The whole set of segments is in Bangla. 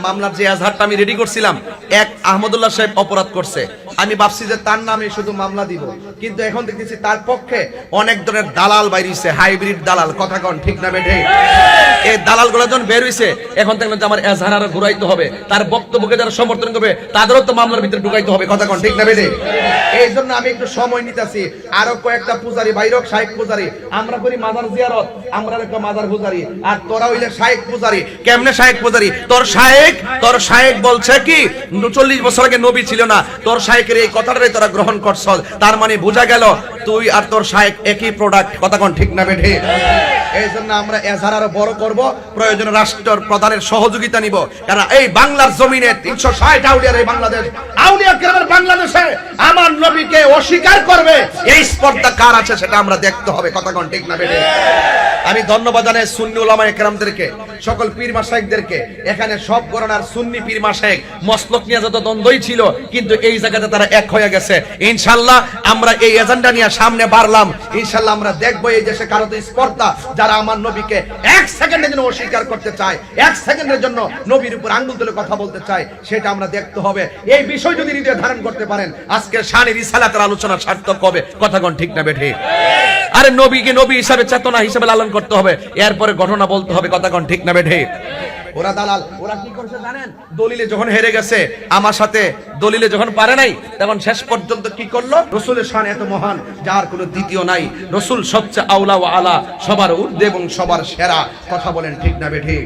মামলার যে এজাহারটা আমি রেডি করছিলাম, এক আহমদুল্লাহ সাহেব অপরাধ করছে। আমি ভাবছি যে তার নামে শুধু মামলা দিব, কিন্তু এখন দেখতেছি তার পক্ষে অনেক ধরনের দালাল বাইরিছে, হাইব্রিড দালাল। কথা কন ঠিক না বেঠে? এই দালালগুলো যখন বের হইছে, এখন দেখলাম যে আমার এজাহার আরো ঘুরাইতে হবে, তার বক্তব্যকে যারা সমর্থন করবে তাদেরও তো মামলার ভিতরে ঢুকাইতে হবে। কথা কন ঠিক না বেঠে? এই জন্য আমি একটু সময় নিতেছি। আরো কয়েকটা পূজারি বাইরক, শাইখ পূজারি, আমরা করি মাজার জিয়ারত, আমরা একটা মাজার পূজারি, আর তোরা হইলে শাইখ পূজারি। কেমনে শাইখ পূজারি? তোর শাইখ বলছে কি 40 বছর আগে নবী ছিল না, তোর শাইখের এই কথাটাই তোরা গ্রহণ করছ। তার মানে বোঝা গেল তুই আর তোর শাইখ একই প্রোডাক্ট। কথা কোন ঠিক না বেঠে? এই জন্য আমরা এজাহার আরো বড় করব, প্রয়োজনে রাষ্ট্র প্রধানের সহযোগিতা নিব। কারণ এই বাংলার জমিনে 360 আউলিয়ার এই বাংলাদেশ, আউলিয়া কেরামের বাংলাদেশে আমার নবীকে অস্বীকার করবে, এই স্পর্ধা কার আছে সেটা আমরা দেখতে হবে। কথা কোন ঠিক না বেঠে? আমি ধন্যবাদ জানাই সুন্নি উলামায়ে কেরামদেরকে, সকল পীর মাশায়েখদেরকে। এখানে সব ঘরানার সুন্নি পীর মাশায়েখ মসলক নিয়ে যত দ্বন্দ্বই ছিল, কিন্তু এই জায়গাতে তারা এক হয়ে গেছে। ইনশাআল্লাহ আমরা এই এজেন্ডা নিয়ে সামনে বাড়লাম। ইনশাআল্লাহ আমরা দেখব এই দেশে কারো তো স্পর্ধা, যারা আমার নবীকে 1 সেকেন্ডের জন্য অস্বীকার করতে চায়, 1 সেকেন্ডের জন্য নবীর উপর আঙ্গুল তুলে কথা বলতে চায়, সেটা আমরা দেখতে হবে। এই বিষয় যদি হৃদয়ে ধারণ করতে পারেন, আজকে শানে রিসালাতের আলোচনা সার্থক হবে। কথা কোন ঠিক না বেঠে? আরে নবীকে নবী হিসাবে, চেতনা হিসাবে লালন করতে হবে, এরপরে ঘটনা বলতে হবে। কথা কোন ঠিক না বেঠে? ওরা দালাল, ওরা কি করছে জানেন? দলিলে যখন হেরে গেছে আমার সাথে, দলিলে যখন পারে নাই, তখন শেষ পর্যন্ত কি করলো? রাসূলের শান এত মহান যার কোনো দ্বিতীয় নাই, রাসূল সবচেয়ে আওলা ওয়া আলা, সবার ঊর্ধ্বে এবং সবার সেরা। কথা বলেন ঠিক না বেঠে?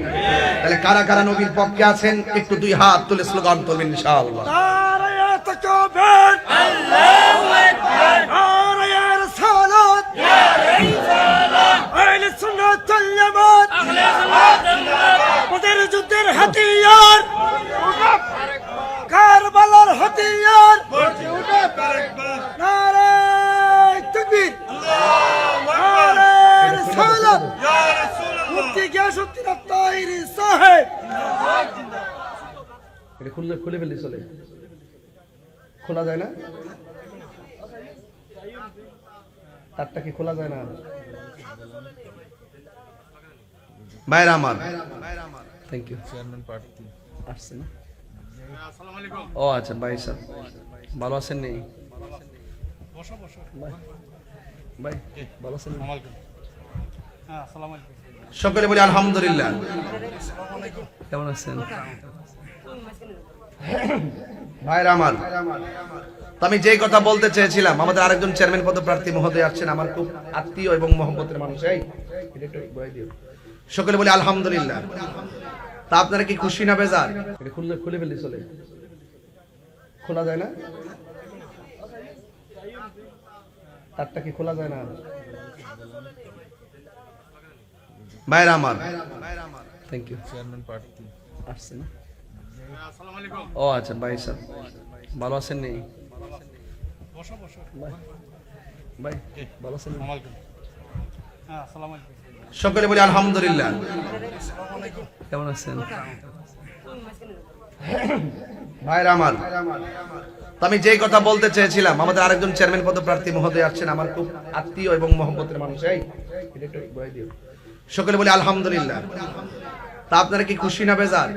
তাহলে কারা কারা নবীর পক্ষে আছেন একটু দুই হাত তুলে স্লোগান তুলবেন ইনশাআল্লাহ। নারায়ে তাকবীর, আল্লাহু আকবার, নারায়ে রিসালাত, ইয়া রিসালাত, আহলে সুন্নাত ওয়াল জামাত, আহলে সুন্নাত ওয়াল জামাত, বদর যুদ্ধের হাতিয়ার, কারবালার হাতিয়ার, নারায়ে তাকবীর, আল্লাহু আকবার, নারায়ে রিসালাত, ইয়া রাসূলুল্লাহ, মুফতি গিয়াসউদ্দিন আত-তাহিরি সাহেব। এটা খুলে ফেললে চলে, খোলা যায় না? তারটা কি খোলা যায় না? ভাইরা আমার, থ্যাংক ইউ। চেয়ারম্যান প্রার্থী আসছে না? আসসালামু আলাইকুম। ও আচ্ছা, ভাই স্যার ভালো আছেন? নেই বসো বসো ভাই, ভালো আছেন? হ্যাঁ, আসসালামু আলাইকুম। সকলে বলি আলহামদুলিল্লাহ। আসসালামু আলাইকুম। কেমন আছেন ভাইরা আমার? আমি যেই কথা বলতে চেয়েছিলাম, আমাদের আরেকজন চেয়ারম্যান পদপ্রার্থী মহোদয় আসছেন, আমার খুব আত্মীয় এবং মহব্বতের মানুষ। এই এটা একটু বলে দিও। সকলে বলি আলহামদুলিল্লাহ। তা আপনারা কি খুশি না বেজার? এটা খুলে ফেললে চলে, খোলা যায় না? তারটা কি খোলা যায় না? ভাইরা আমার, থ্যাংক ইউ। চেয়ারম্যান প্রার্থী আসছে না? আসসালামু আলাইকুম। ও আচ্ছা, ভাই স্যার ভালো আছেন? নেই বসো বসো ভাই, ভালো আছেন? হ্যাঁ, আসসালামু আলাইকুম। সকলে বলি আলহামদুলিল্লাহ। আসসালামু আলাইকুম। কেমন আছেন ভাইরা আমার? আমি যেই কথা বলতে চেয়েছিলাম, আমাদের আরেকজন চেয়ারম্যান পদপ্রার্থী মহোদয় আসছেন, আমার খুব আত্মীয় এবং মহব্বতের মানুষ। এই এটা একটু বলে দিও। সকলে বলি আলহামদুলিল্লাহ। তা আপনারা কি খুশি না বেজার?